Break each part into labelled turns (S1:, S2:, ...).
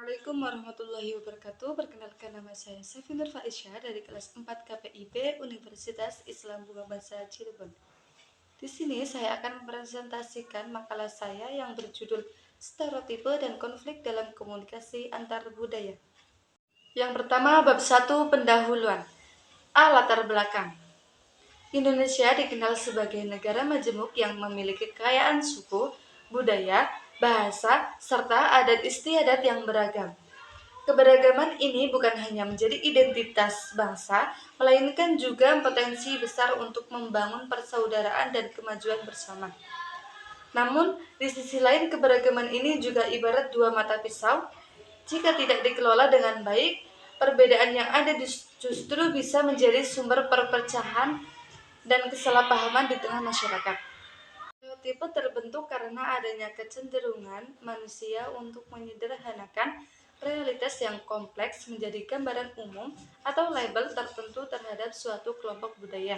S1: Assalamualaikum warahmatullahi wabarakatuh. Perkenalkan nama saya Safinur Faisyah dari kelas 4 KPIB Universitas Islam Bunga Bangsa Cirebon. Di sini saya akan mempresentasikan makalah saya yang berjudul Stereotipe dan Konflik dalam Komunikasi Antar Budaya. Yang pertama, bab 1 pendahuluan. Latar belakang. Indonesia dikenal sebagai negara majemuk yang memiliki kekayaan suku, budaya, bahasa, serta adat istiadat yang beragam. Keberagaman ini bukan hanya menjadi identitas bangsa, melainkan juga potensi besar untuk membangun persaudaraan dan kemajuan bersama. Namun, di sisi lain keberagaman ini juga ibarat dua mata pisau. Jika tidak dikelola dengan baik, perbedaan yang ada justru bisa menjadi sumber perpecahan dan kesalahpahaman di tengah masyarakat. Stereotipe terbentuk karena adanya kecenderungan manusia untuk menyederhanakan realitas yang kompleks menjadi gambaran umum atau label tertentu terhadap suatu kelompok budaya.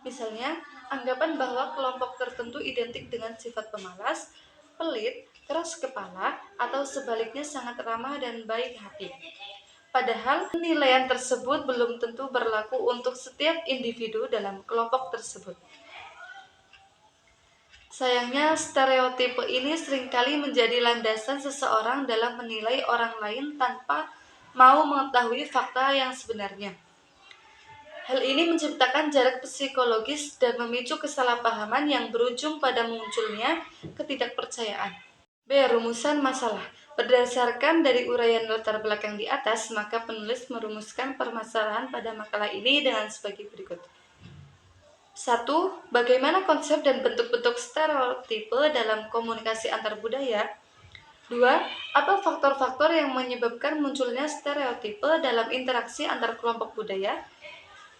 S1: Misalnya, anggapan bahwa kelompok tertentu identik dengan sifat pemalas, pelit, keras kepala, atau sebaliknya sangat ramah dan baik hati. Padahal penilaian tersebut belum tentu berlaku untuk setiap individu dalam kelompok tersebut. Sayangnya, stereotipe ini seringkali menjadi landasan seseorang dalam menilai orang lain tanpa mau mengetahui fakta yang sebenarnya. Hal ini menciptakan jarak psikologis dan memicu kesalahpahaman yang berujung pada munculnya ketidakpercayaan. B. Rumusan masalah. Berdasarkan dari uraian latar belakang di atas, maka penulis merumuskan permasalahan pada makalah ini dengan sebagai berikut. 1. Bagaimana konsep dan bentuk-bentuk stereotipe dalam komunikasi antar budaya? 2. Apa faktor-faktor yang menyebabkan munculnya stereotipe dalam interaksi antar kelompok budaya?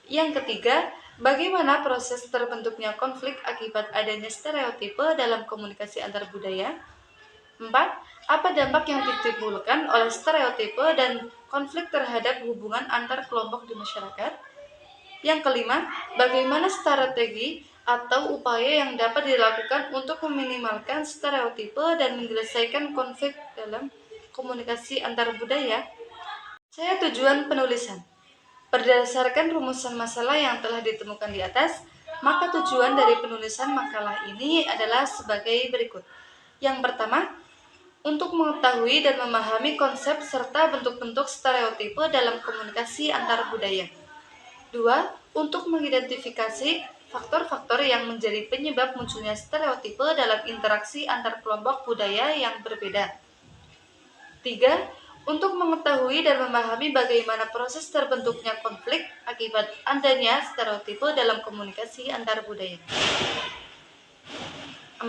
S1: Yang ketiga, bagaimana proses terbentuknya konflik akibat adanya stereotipe dalam komunikasi antar budaya? 4. Apa dampak yang ditimbulkan oleh stereotipe dan konflik terhadap hubungan antar kelompok di masyarakat? Yang kelima, bagaimana strategi atau upaya yang dapat dilakukan untuk meminimalkan stereotipe dan menyelesaikan konflik dalam komunikasi antar budaya? Tujuan penulisan. Berdasarkan rumusan masalah yang telah ditemukan di atas, maka tujuan dari penulisan makalah ini adalah sebagai berikut. Yang pertama, untuk mengetahui dan memahami konsep serta bentuk-bentuk stereotipe dalam komunikasi antar budaya. 2. Untuk mengidentifikasi faktor-faktor yang menjadi penyebab munculnya stereotipe dalam interaksi antar kelompok budaya yang berbeda. 3. Untuk mengetahui dan memahami bagaimana proses terbentuknya konflik akibat adanya stereotipe dalam komunikasi antar budaya. 4.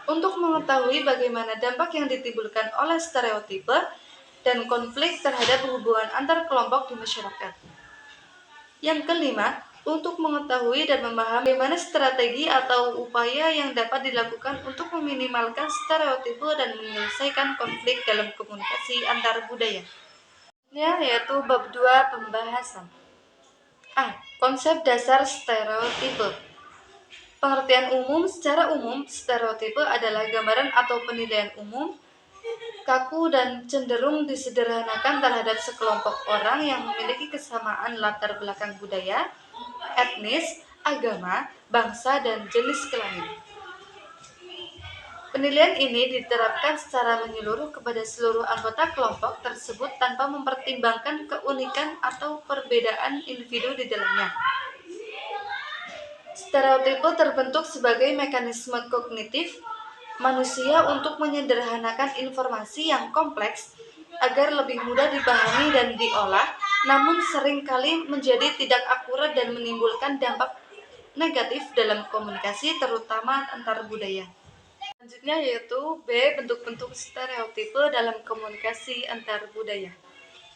S1: Untuk mengetahui bagaimana dampak yang ditimbulkan oleh stereotipe dan konflik terhadap hubungan antar kelompok di masyarakat. Yang kelima, untuk mengetahui dan memahami bagaimana strategi atau upaya yang dapat dilakukan untuk meminimalkan stereotipe dan menyelesaikan konflik dalam komunikasi antar budaya. Yaitu bab 2 pembahasan. Konsep dasar stereotipe. Pengertian umum. Secara umum, stereotipe adalah gambaran atau penilaian umum, kaku dan cenderung disederhanakan terhadap sekelompok orang yang memiliki kesamaan latar belakang budaya, etnis, agama, bangsa, dan jenis kelamin. Penilaian ini diterapkan secara menyeluruh kepada seluruh anggota kelompok tersebut tanpa mempertimbangkan keunikan atau perbedaan individu di dalamnya. Stereotipe terbentuk sebagai mekanisme kognitif manusia untuk menyederhanakan informasi yang kompleks agar lebih mudah dipahami dan diolah, namun seringkali menjadi tidak akurat dan menimbulkan dampak negatif dalam komunikasi terutama antar budaya. Selanjutnya yaitu B. Bentuk-bentuk stereotipe dalam komunikasi antar budaya.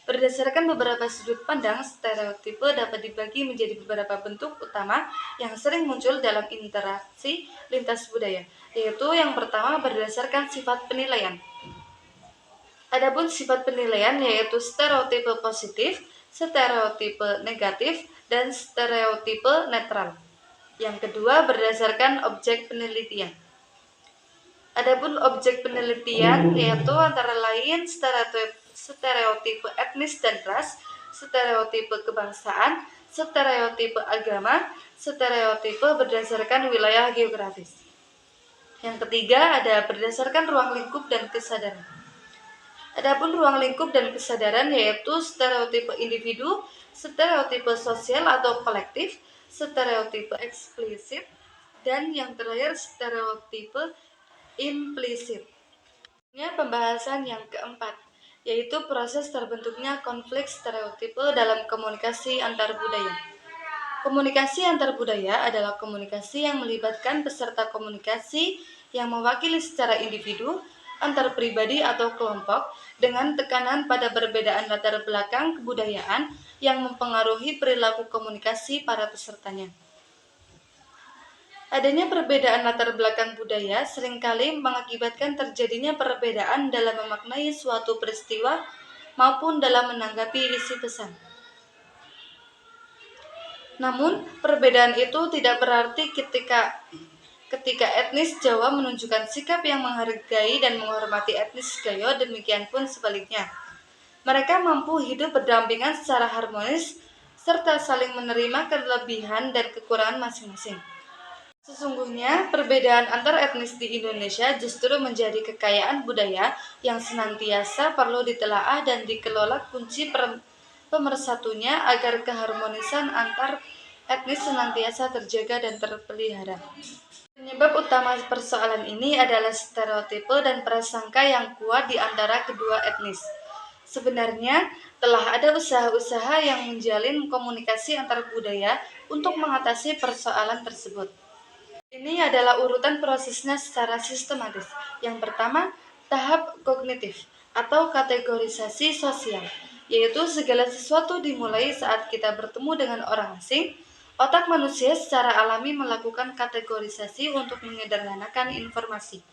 S1: Berdasarkan beberapa sudut pandang, stereotipe dapat dibagi menjadi beberapa bentuk utama yang sering muncul dalam interaksi lintas budaya, yaitu yang pertama berdasarkan sifat penilaian. Adapun sifat penilaian yaitu stereotipe positif, stereotipe negatif, dan stereotipe netral. Yang kedua berdasarkan objek penelitian. Adapun objek penelitian yaitu antara lain stereotipe etnis dan ras, stereotipe kebangsaan, stereotipe agama, stereotipe berdasarkan wilayah geografis. Yang ketiga ada berdasarkan ruang lingkup dan kesadaran. Adapun ruang lingkup dan kesadaran yaitu stereotipe individu, stereotipe sosial atau kolektif, stereotipe eksplisit, dan yang terakhir stereotipe implisit. Pembahasan yang keempat, yaitu proses terbentuknya konflik stereotipe dalam komunikasi antar budaya. Komunikasi antar budaya adalah komunikasi yang melibatkan peserta komunikasi yang mewakili secara individu, antar pribadi atau kelompok, dengan tekanan pada perbedaan latar belakang kebudayaan yang mempengaruhi perilaku komunikasi para pesertanya. Adanya perbedaan latar belakang budaya seringkali mengakibatkan terjadinya perbedaan dalam memaknai suatu peristiwa maupun dalam menanggapi isi pesan. Namun, perbedaan itu tidak berarti ketika etnis Jawa menunjukkan sikap yang menghargai dan menghormati etnis Gayo, demikian pun sebaliknya. Mereka mampu hidup berdampingan secara harmonis serta saling menerima kelebihan dan kekurangan masing-masing. Sesungguhnya, perbedaan antar etnis di Indonesia justru menjadi kekayaan budaya yang senantiasa perlu ditelaah dan dikelola. Kunci pemersatunya agar keharmonisan antar etnis senantiasa terjaga dan terpelihara. Penyebab utama persoalan ini adalah stereotipe dan prasangka yang kuat di antara kedua etnis. Sebenarnya, telah ada usaha-usaha yang menjalin komunikasi antar budaya untuk mengatasi persoalan tersebut. Ini adalah urutan prosesnya secara sistematis. Yang pertama, tahap kognitif atau kategorisasi sosial, yaitu segala sesuatu dimulai saat kita bertemu dengan orang asing. Otak manusia secara alami melakukan kategorisasi untuk menyederhanakan informasi.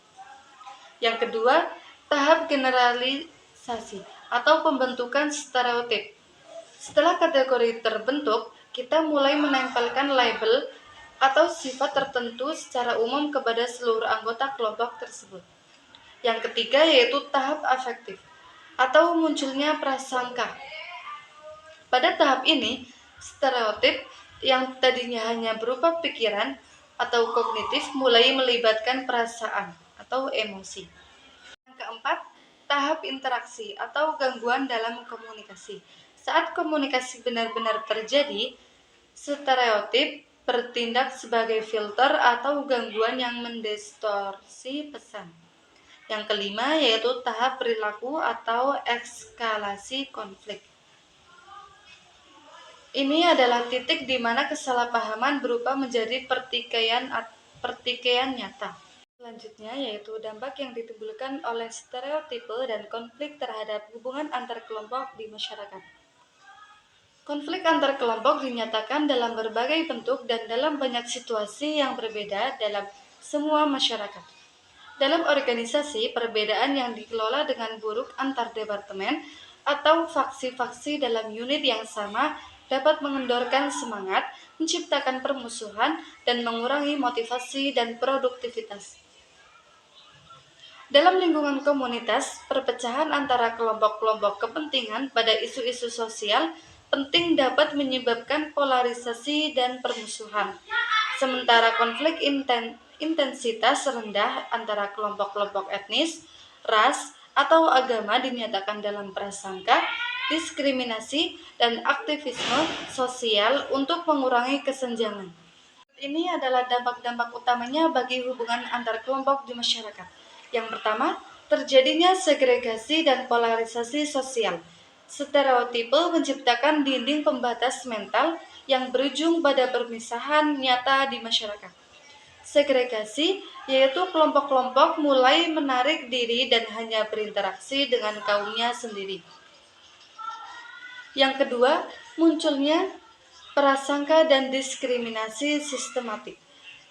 S1: Yang kedua, tahap generalisasi atau pembentukan stereotip. Setelah kategori terbentuk, kita mulai menempelkan label atau sifat tertentu secara umum kepada seluruh anggota kelompok tersebut. Yang ketiga yaitu tahap afektif atau munculnya prasangka. Pada tahap ini, stereotip yang tadinya hanya berupa pikiran atau kognitif mulai melibatkan perasaan atau emosi. Yang keempat, tahap interaksi atau gangguan dalam komunikasi. Saat komunikasi benar-benar terjadi, stereotip bertindak sebagai filter atau gangguan yang mendistorsi pesan. Yang kelima yaitu tahap perilaku atau eskalasi konflik. Ini adalah titik di mana kesalahpahaman berubah menjadi pertikaian nyata. Selanjutnya yaitu dampak yang ditimbulkan oleh stereotipe dan konflik terhadap hubungan antar kelompok di masyarakat. Konflik antar kelompok dinyatakan dalam berbagai bentuk dan dalam banyak situasi yang berbeda dalam semua masyarakat. Dalam organisasi, perbedaan yang dikelola dengan buruk antar departemen atau faksi-faksi dalam unit yang sama dapat mengendorkan semangat, menciptakan permusuhan, dan mengurangi motivasi dan produktivitas. Dalam lingkungan komunitas, perpecahan antara kelompok-kelompok kepentingan pada isu-isu sosial penting dapat menyebabkan polarisasi dan permusuhan. Sementara konflik intensitas rendah antara kelompok-kelompok etnis, ras, atau agama dinyatakan dalam prasangka, diskriminasi, dan aktivisme sosial untuk mengurangi kesenjangan. Ini adalah dampak-dampak utamanya bagi hubungan antar kelompok di masyarakat. Yang pertama, terjadinya segregasi dan polarisasi sosial. Stereotipe menciptakan dinding pembatas mental yang berujung pada permisahan nyata di masyarakat. Segregasi yaitu kelompok-kelompok mulai menarik diri dan hanya berinteraksi dengan kaumnya sendiri. Yang kedua, munculnya prasangka dan diskriminasi sistematik.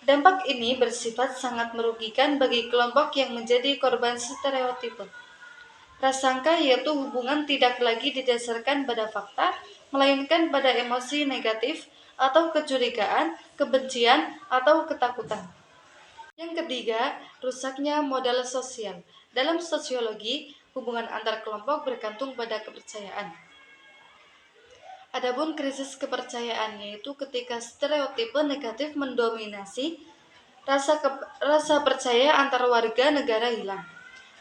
S1: Dampak ini bersifat sangat merugikan bagi kelompok yang menjadi korban stereotipe. Prasangka yaitu hubungan tidak lagi didasarkan pada fakta, melainkan pada emosi negatif atau kecurigaan, kebencian, atau ketakutan. Yang ketiga, rusaknya modal sosial. Dalam sosiologi, hubungan antar kelompok bergantung pada kepercayaan. Adapun krisis kepercayaan yaitu ketika stereotipe negatif mendominasi, rasa percaya antar warga negara hilang.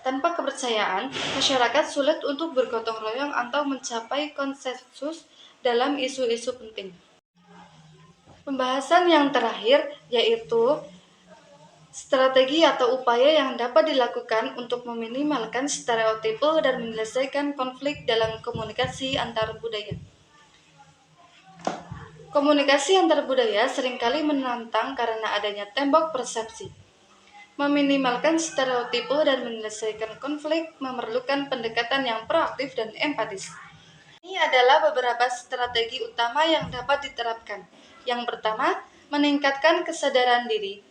S1: Tanpa kepercayaan, masyarakat sulit untuk bergotong royong atau mencapai konsensus dalam isu-isu penting. Pembahasan yang terakhir yaitu strategi atau upaya yang dapat dilakukan untuk meminimalkan stereotipe dan menyelesaikan konflik dalam komunikasi antar budaya. Komunikasi antar budaya seringkali menantang karena adanya tembok persepsi. Meminimalkan stereotipe dan menyelesaikan konflik memerlukan pendekatan yang proaktif dan empatis. Ini adalah beberapa strategi utama yang dapat diterapkan. Yang pertama, meningkatkan kesadaran diri.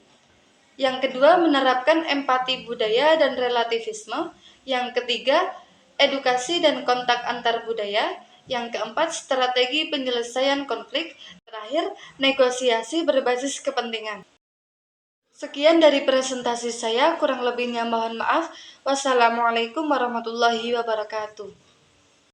S1: Yang kedua, menerapkan empati budaya dan relativisme. Yang ketiga, edukasi dan kontak antar budaya. Yang keempat, strategi penyelesaian konflik. Terakhir, negosiasi berbasis kepentingan. Sekian dari presentasi saya, kurang lebihnya mohon maaf. Wassalamualaikum warahmatullahi wabarakatuh.